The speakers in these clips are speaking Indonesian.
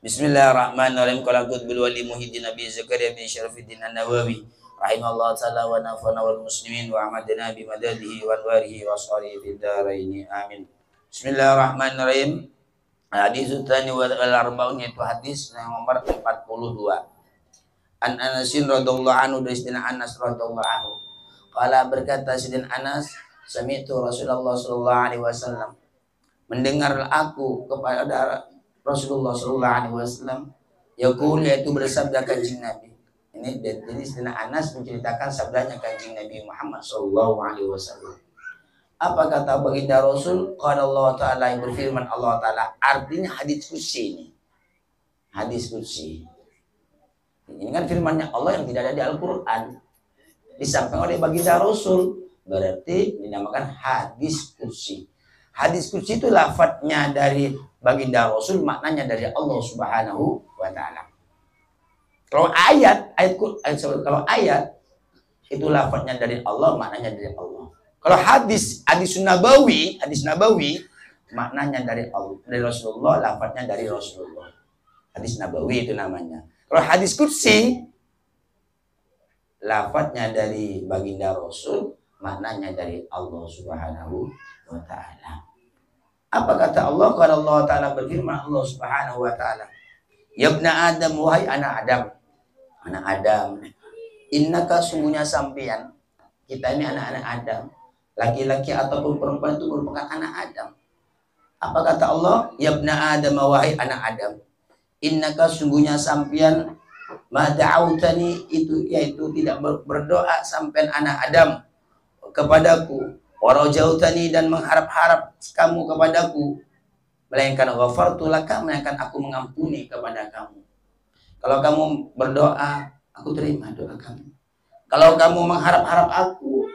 Bismillahirrahmanirrahim. Qala qutbul wali Muhyiddin Abi Zakaria bin Syarafuddin An-Nawawi rahimahullah ta'ala wa nafa'ana wal muslimin wa amadana bi madadihi wa anwarihi wa asarihi fid dharain. Amin. Bismillahirrahmanirrahim. Hadis tsani wal arba'un, yaitu hadis yang nomor 42. An Anasin radhiyallahu anhu, dari Sayyidina Anas radhiyallahu anhu. Qala, berkata Sayyidina Anas, sami'tu Rasulullah sallallahu alaihi wasallam, mendengar aku kepada Rasulullah sallallahu alaihi wasallam, yaqul, yaitu bersabda Kanjeng Nabi. Ini jadi Sayyidina Anas menceritakan sabdanya Kanjeng Nabi Muhammad sallallahu alaihi wasallam. Apa kata baginda Rasul? Qala Allah Ta'ala, yang berfirman Allah Ta'ala. Artinya hadis qudsi ini. Hadis qudsi. Ini kan firmannya Allah yang tidak ada di Al-Quran, disampaikan oleh baginda Rasul, berarti dinamakan hadis qudsi. Hadis qudsi itu lafadznya dari baginda Rasul, maknanya dari Allah Subhanahu wa Ta'ala. Kalau ayat itu lafadznya dari Allah, maknanya dari Allah. Kalau hadis nabawi maknanya dari Allah, dari Rasulullah, lafadznya dari Rasulullah. Hadis nabawi itu namanya. Kalau hadis qudsi, lafadznya dari baginda Rasul, maknanya dari Allah Subhanahu wa Ta'ala. Apa kata Allah? Kalau Allah Ta'ala berfirman, Allah Subhanahu wa Ta'ala, ya ibna Adam, wahai anak Adam, innaka, sungguhnya sampean, kita ini anak-anak Adam, laki-laki ataupun perempuan itu merupakan anak Adam. Apa kata Allah? Ya ibna Adam, wahai anak Adam, innaka, sungguhnya sampean, ma da'autani, itu yaitu tidak berdoa sampean anak Adam kepadaku, warajautani, dan mengharap-harap kamu kepadaku, melainkan ghafartu laka, melainkan aku mengampuni kepada kamu. Kalau kamu berdoa, aku terima doa kamu. Kalau kamu mengharap-harap aku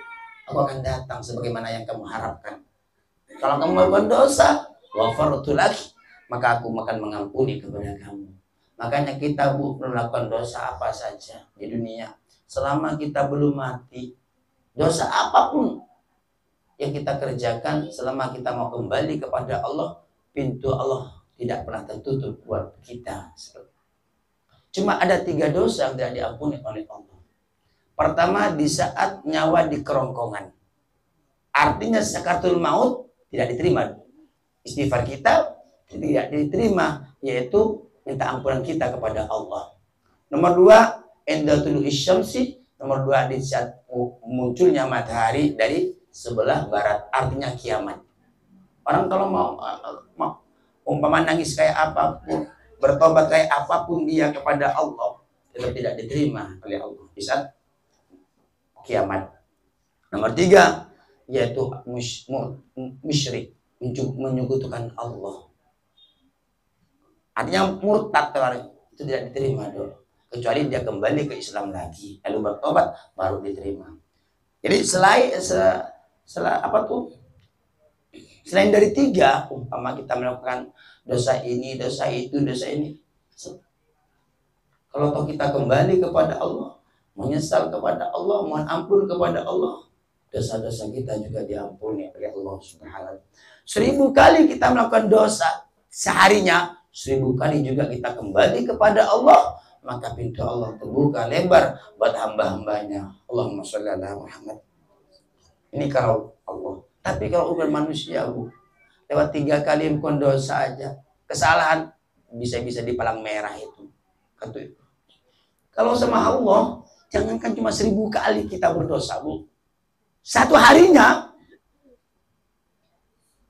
akan datang sebagaimana yang kamu harapkan. Kalau kamu melakukan dosa, ghafartu laki, maka aku akan mengampuni kepada kamu. Makanya kita melakukan dosa apa saja di dunia, selama kita belum mati, dosa apapun yang kita kerjakan, selama kita mau kembali kepada Allah, pintu Allah tidak pernah tertutup buat kita. Cuma ada 3 dosa yang tidak diampuni oleh Allah. Pertama, di saat nyawa di kerongkongan, artinya sakaratul maut, tidak diterima istighfar kita, tidak diterima, yaitu minta ampunan kita kepada Allah. Nomor 2, endatul isyamsi, nomor 2, di saat munculnya matahari dari sebelah barat, artinya kiamat. Orang kalau mau umpama nangis kayak apapun, bertobat kayak apapun dia kepada Allah, tetap tidak diterima oleh Allah di saat kiamat. Nomor 3, yaitu musyrik, menyekutukan Allah, artinya murtad, itu tidak diterima dong, kecuali dia kembali ke Islam lagi, lalu bertobat baru diterima. Jadi selain dari 3, umpama kita melakukan dosa ini, dosa itu, dosa ini, kalau toh kita kembali kepada Allah, menyesal kepada Allah, mohon ampun kepada Allah, dosa-dosa kita juga diampuni oleh Allah Subhanahu. 1000 kali kita melakukan dosa seharinya, 1000 kali juga kita kembali kepada Allah, maka pintu Allah terbuka lebar buat hamba-hambanya. Allahumma sholli ala Muhammad. Ini kalau Allah. Tapi kalau urusan manusia, lewat 3 kali melakukan dosa aja, kesalahan, bisa-bisa di palang merah itu. Kalau sama Allah, jangankan cuma 1000 kali kita berdosa, Bu. Satu harinya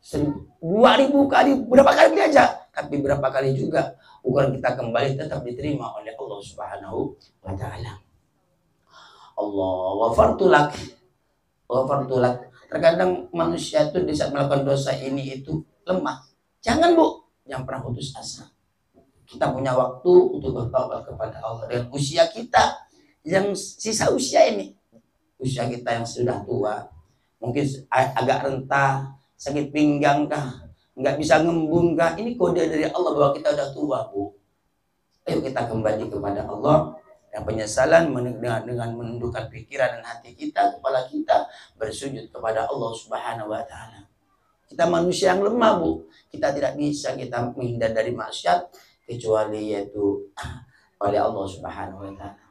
2000 kali, berapa kali aja, tapi berapa kali juga ukuran kita kembali tetap diterima oleh Allah Subhanahu wa Ta'ala. Allah wafartulak. Terkadang manusia itu di saat melakukan dosa ini itu lemah. Jangan, Bu, jangan pernah putus asa. Kita punya waktu untuk bertobat kepada Allah dengan usia kita yang sisa usia ini. Usia kita yang sudah tua, mungkin agak rentah, sakit pinggang kah, nggak bisa ngembung kah, ini kode dari Allah bahwa kita udah tua, Bu. Ayo kita kembali kepada Allah. Yang penyesalan dengan menundukkan pikiran dan hati kita, kepala kita bersujud kepada Allah Subhanahu wa Ta'ala. Kita manusia yang lemah, Bu. Kita tidak bisa kita menghindar dari maksiat. kecuali yaitu oleh Allah Subhanahu wa taala.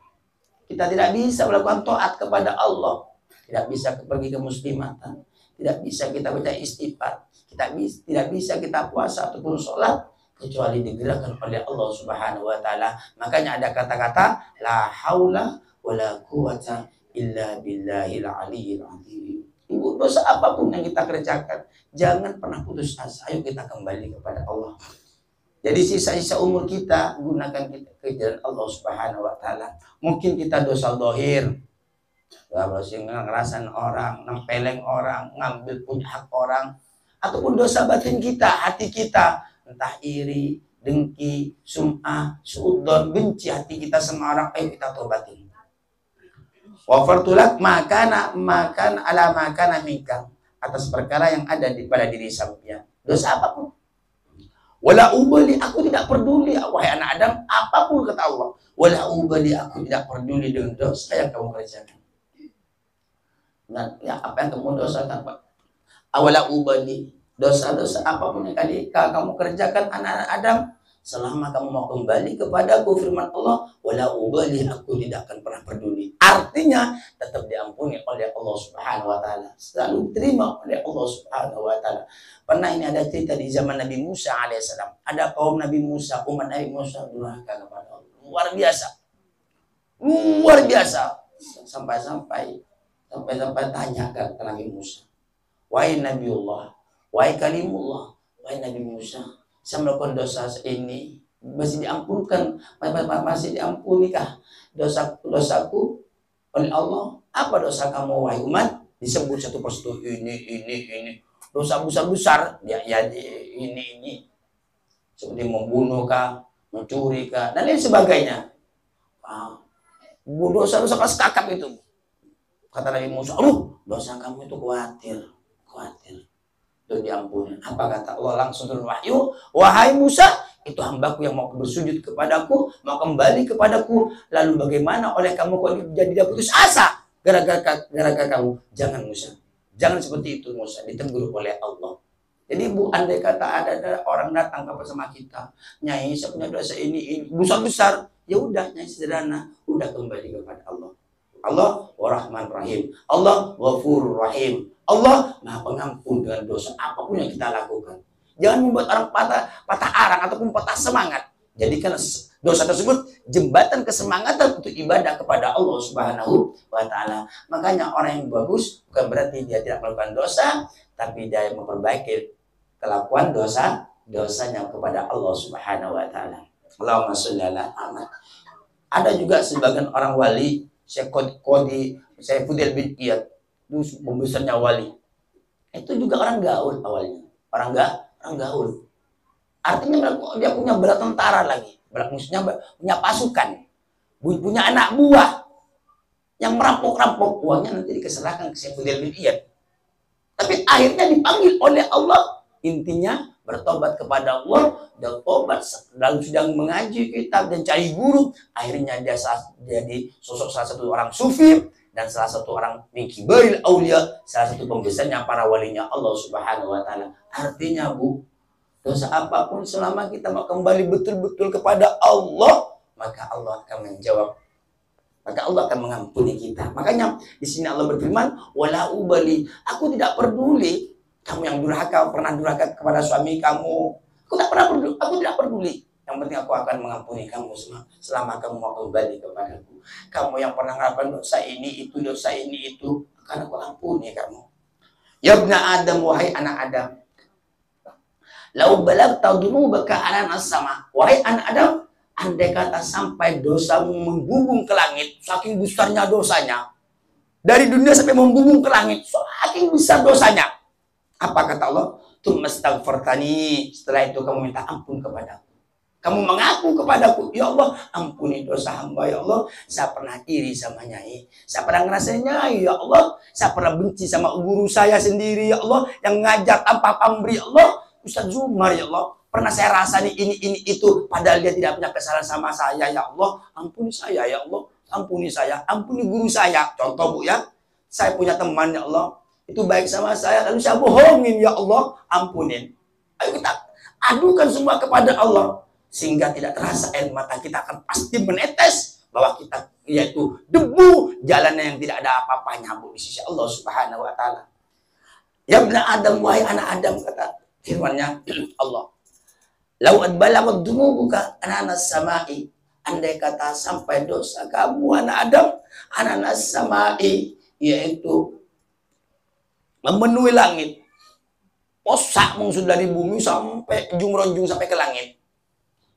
Kita tidak bisa melakukan taat kepada Allah, tidak bisa pergi ke muslimatan, tidak bisa kita baca istighfar, tidak bisa kita puasa ataupun sholat kecuali digerakkan oleh Allah Subhanahu wa taala. Makanya ada kata-kata la haula wala quwata illa billahil aliyil azim. Ibu, dosa apapun yang kita kerjakan, jangan pernah putus asa. Ayo kita kembali kepada Allah. Jadi sisa-sisa umur kita gunakan kita ke jalan Allah Subhanahu wa taala. Mungkin kita dosa zahir, ngerasain orang, nempeleng orang, ngambil punya hak orang, ataupun dosa batin kita, hati kita, entah iri, dengki, sum'ah, suudzon, benci hati kita sama orang, ayo kita tobatin. Wafartulak makana ala makana minka, atas perkara yang ada pada diri sampeyan. Dosa apapun. Wala ubali, aku tidak peduli, wahai anak Adam, apapun kata Allah. Wala ubali, aku tidak peduli dengan dosa yang kamu kerjakan. Nah, ya, apa yang kamu dosakan, Pak? Awala ubali, dosa-dosa apapun yang kamu kerjakan anak Adam, selama kamu mau kembali kepadaku, firman Allah, wala ubali, aku tidak akan pernah peduli. Artinya tetap diampuni oleh Allah Subhanahu wa taala, selalu diterima oleh Allah Subhanahu wa taala. Pernah ini ada cerita di zaman Nabi Musa alaihissalam, ada kaum Nabi Musa, umat Nabi Musa durhaka kepada Allah, luar biasa, sampai tanya ke Nabi Musa, wahai Nabiullah, wahai Kalimullah, wahai Nabi Musa, saya melakukan dosa ini masih diampunikah dosaku oleh Allah? Apa dosa kamu wahai umat? Disebut satu persatu, ini dosa besar ya ini seperti membunuh kah, mencuri kah, dan lain sebagainya. Dosa-dosa kelas kakap itu. Kata Nabi Musa, dosa kamu itu khawatir itu diampuni. Apa kata Allah? Langsung turun wahyu, wahai Musa, itu hambaku yang mau bersujud kepadaku, mau kembali kepadaku, lalu bagaimana oleh kamu kok jadi tidak putus asa gara-gara kamu? Jangan Musa, jangan seperti itu Musa, ditegur oleh Allah. Jadi Bu, andai kata ada orang datang sama kita, Nyai saya punya dosa ini besar, ya udah Nyai sederhana, udah kembali kepada Allah. Allah Rahman Rahim, Allah Ghafurur Rahim, Allah Maha Pengampun dengan dosa apapun yang kita lakukan. Jangan membuat orang patah arang ataupun patah semangat. Jadikan dosa tersebut jembatan kesemangatan untuk ibadah kepada Allah Subhanahu wa taala. Makanya orang yang bagus bukan berarti dia tidak melakukan dosa, tapi dia memperbaiki kelakuan dosanya kepada Allah Subhanahu wa taala. Allahumma sholli ala Muhammad. Ada juga sebagian orang wali, Saifuddin bin Iyad, itu pembesarnya wali. Itu juga orang gaul awalnya. Orang gaul. Artinya dia punya bala tentara lagi. Maksudnya punya pasukan. Punya anak buah yang merampok-rampok uangnya nanti dikeserahkan ke Saifuddin bin Iyad. Tapi akhirnya dipanggil oleh Allah. Intinya bertobat kepada Allah, dan tobat lalu sedang mengaji kitab dan cari guru, akhirnya dia jadi sosok salah satu orang sufi dan salah satu orang min kibaril aulia, salah satu pembesarnya para walinya Allah Subhanahu wa taala. Artinya Bu, dosa apapun selama kita mau kembali betul-betul kepada Allah, maka Allah akan menjawab, maka Allah akan mengampuni kita. Makanya di sini Allah berfirman, wala ubali, aku tidak peduli kamu yang pernah durhaka kepada suami kamu. Aku tidak peduli. Yang penting aku akan mengampuni kamu selama kamu mau kembali kepadaku. Kamu yang pernah melakukan dosa ini itu, akan aku ampuni kamu. Ya ibna Adam, wahai anak Adam. Lau balagta dzunubaka alanas sama. Wahai anak Adam, andai kata sampai dosamu membumbung ke langit, saking besarnya dosanya. Dari dunia sampai membumbung ke langit, saking besar dosanya. Apa kata Allah? Tumastaghfartani. Setelah itu kamu minta ampun kepadaku. Kamu mengaku kepadaku, ya Allah, ampuni dosa hamba, ya Allah. Saya pernah iri sama Nyai. Saya pernah ngerasain Nyai, ya Allah. Saya pernah benci sama guru saya sendiri, ya Allah. Yang ngajar tanpa pamrih, ya Allah. Ustaz Zumar, ya Allah. Pernah saya rasani ini, itu. Padahal dia tidak punya kesalahan sama saya, ya Allah. Ampuni saya, ya Allah. Ampuni saya. Ampuni guru saya. Contoh Bu ya. Saya punya teman, ya Allah. Itu baik sama saya, lalu saya bohongin, ya Allah, ampunin. Ayo kita adukan semua kepada Allah. sehingga tidak terasa air mata kita akan pasti menetes, bahwa kita yaitu debu jalannya yang tidak ada apa-apanya Bu di sisi Allah Subhanahu wa taala. Ya ibna Adam, wahai anak Adam, kata firman-Nya Allah, lau adbalaghat dunubuka ananas samai, andai kata sampai dosa kamu anak Adam ananas samai, yaitu memenuhi langit, posak sudah dari bumi sampai ujung ronjung sampai ke langit.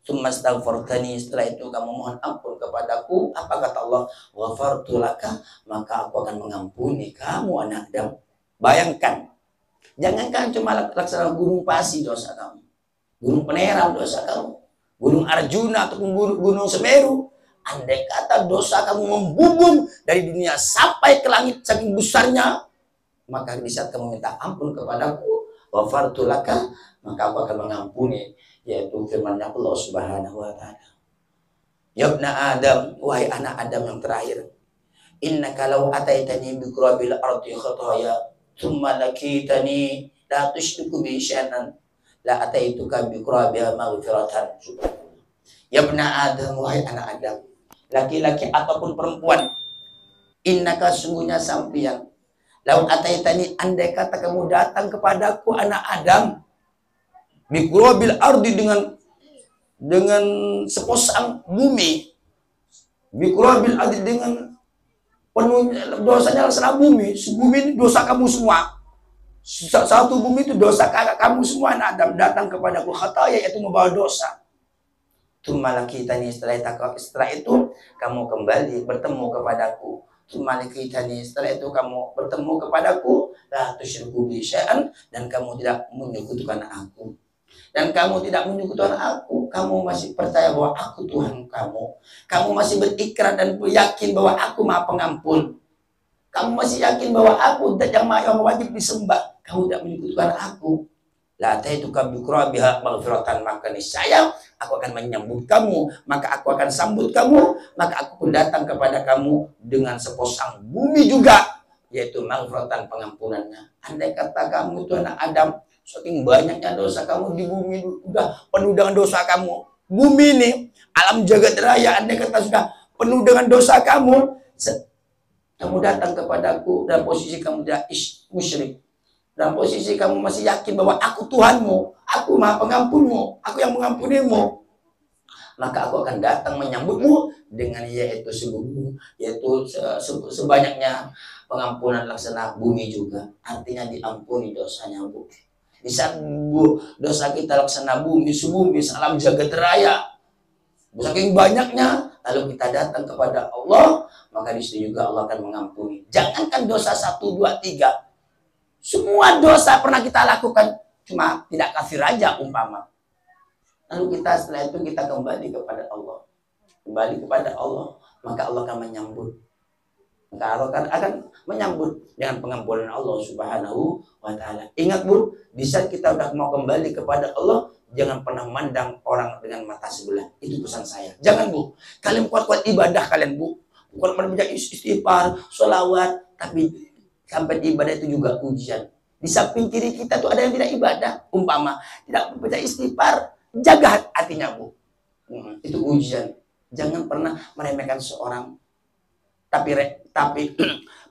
Tsummastaghfartani, setelah itu kamu mohon ampun kepadaku, apa kata Allah? Ghafartu laka, maka aku akan mengampuni kamu anak Adam. Bayangkan, jangankan cuma laksana gunung Pasi dosa kamu, gunung Peneram dosa kamu, gunung Arjuna ataupun gunung Semeru, andai kata dosa kamu membubung dari dunia sampai ke langit saking besarnya, maka di saat kamu minta ampun kepadaku, ghafartu laka, maka aku akan mengampuni, yaitu firman-Nya Allah Subhanahu wa taala. Ya ibna Adam, wahai anak Adam yang terakhir, innaka law ataitani bi qurabil ardi khataya thumma lakitani la tusyriku bi syai'an la ataituka bi qurabiha maghfiratan. Ya ibna Adam, wahai anak Adam, laki-laki ataupun perempuan, innaka sungguhnya sampian, law ataitani, andai kata kamu datang kepadaku anak Adam, bikurabil ardi, dengan sepasang bumi, bikurabil ardi, dengan penuh dosanya laksana bumi. Bumi ini dosa kamu semua, satu bumi itu dosa kamu semua anak Adam, datang kepadaku khataya, yaitu membawa dosa. Tumalakitani, setelah itu kamu kembali bertemu kepadaku. Tumalakitani, setelah itu kamu bertemu kepadaku, la tusyriku bi syai'an, dan kamu tidak menyekutukan aku. Dan kamu tidak menyekutukan aku, kamu masih percaya bahwa aku Tuhan kamu. Kamu masih berikrar dan yakin bahwa aku Maha Pengampun. Kamu masih yakin bahwa aku yang wajib disembah. Kamu tidak menyekutukan aku. La taituka bi qurabiha maghfiratan, maka niscaya aku akan menyambut kamu, maka aku akan sambut kamu, maka aku pun datang kepada kamu dengan sepasang bumi juga, yaitu maghfiratan, pengampunannya. Andai kata kamu itu anak Adam, saking banyaknya dosa kamu di bumi, udah penuh dengan dosa kamu. Bumi ini, alam jagat raya, andai kata sudah penuh dengan dosa kamu, kamu datang kepadaku dalam posisi kamu tidak musyrik, dalam posisi kamu masih yakin bahwa aku Tuhanmu, aku Maha Pengampunmu, aku yang mengampunimu, maka aku akan datang menyambutmu dengan yaitu sebanyaknya pengampunan laksana bumi juga. Artinya diampuni dosanya, Bu. Di saat dosa kita laksana bumi, sebumi, salam jagat raya, saking banyaknya, lalu kita datang kepada Allah, maka di situ juga Allah akan mengampuni. Jangankan dosa 1, 2, 3, semua dosa pernah kita lakukan, cuma tidak kafir aja umpama. Lalu kita setelah itu kita kembali kepada Allah, maka Allah akan menyambut. Maka Allah akan menyambut dengan pengampunan Allah Subhanahu wa taala. Ingat, Bu, di saat kita udah mau kembali kepada Allah, jangan pernah mandang orang dengan mata sebelah. Itu pesan saya. Jangan, Bu. Kalian kuat-kuat ibadah kalian, Bu. Bukan baca istighfar, sholawat, tapi sampai ibadah itu juga ujian. Di samping kiri kita tuh ada yang tidak ibadah, umpama tidak baca istighfar, jaga hatinya, Bu. Itu ujian. Jangan pernah meremehkan seorang. Tapi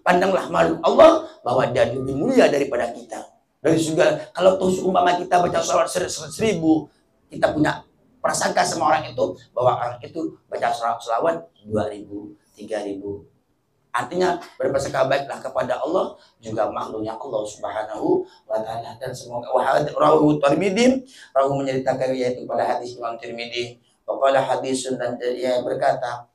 pandanglah makhluk Allah bahwa dia lebih mulia daripada kita. Dari segala, kalau tuh umpama kita baca sholawat 1000, kita punya prasangka sama orang itu bahwa orang itu baca sholawat 2000, 3000. Artinya berprasangka baiklah kepada Allah juga makhluknya Allah Subhanahu wa taala. Dan semoga rawahu Tirmidzi, rawu menceritakan yaitu pada hadis Imam Tirmidzi, waqala hadisun, dan dia berkata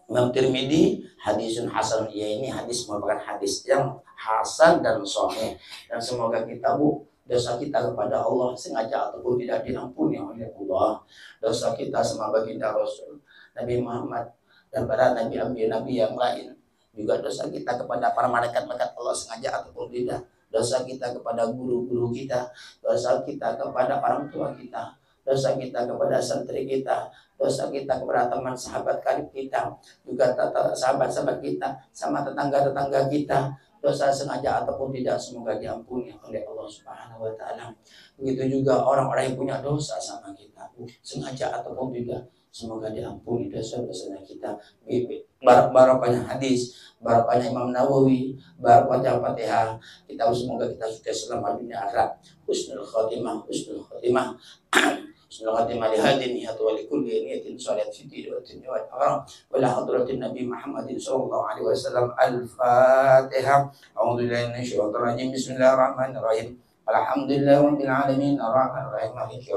Imam Tirmidzi, hadisun hasan, ya ini hadis merupakan hadis yang hasan dan sahih. Dan semoga kita, Bu, dosa kita kepada Allah sengaja ataupun tidak diampuni oleh Allah. Dosa kita sama baginda Rasul Nabi Muhammad dan para nabi yang lain. Juga dosa kita kepada para malaikat-malaikat Allah sengaja ataupun tidak. Dosa kita kepada guru-guru kita, dosa kita kepada orang tua kita, dosa kita kepada santri kita, dosa kita kepada teman sahabat karib kita, juga sahabat-sahabat kita, sama tetangga-tetangga kita, dosa sengaja ataupun tidak, semoga diampuni oleh Allah Subhanahu wa taala. Begitu juga orang-orang yang punya dosa sama kita. sengaja ataupun tidak, semoga diampuni dosa-dosanya kita. Barokahnya hadis, barokahnya Imam Nawawi, barokahnya Fatihah. Kita semoga kita sukses selama dunia akhirat. Husnul khotimah, husnul khotimah. Husnul khotimah lihadin niyat wa likulli niyatin shalihat fi dini wa dunya wal akhirah. Wa la hadratin Nabi Muhammadin sallallahu alaihi wasallam. Al-Fatihah. A'udzu billahi minasyaitonir rajim. Bismillahirrahmanirrahim. Alhamdulillahirabbil alamin. Arrahmanirrahim. Maliki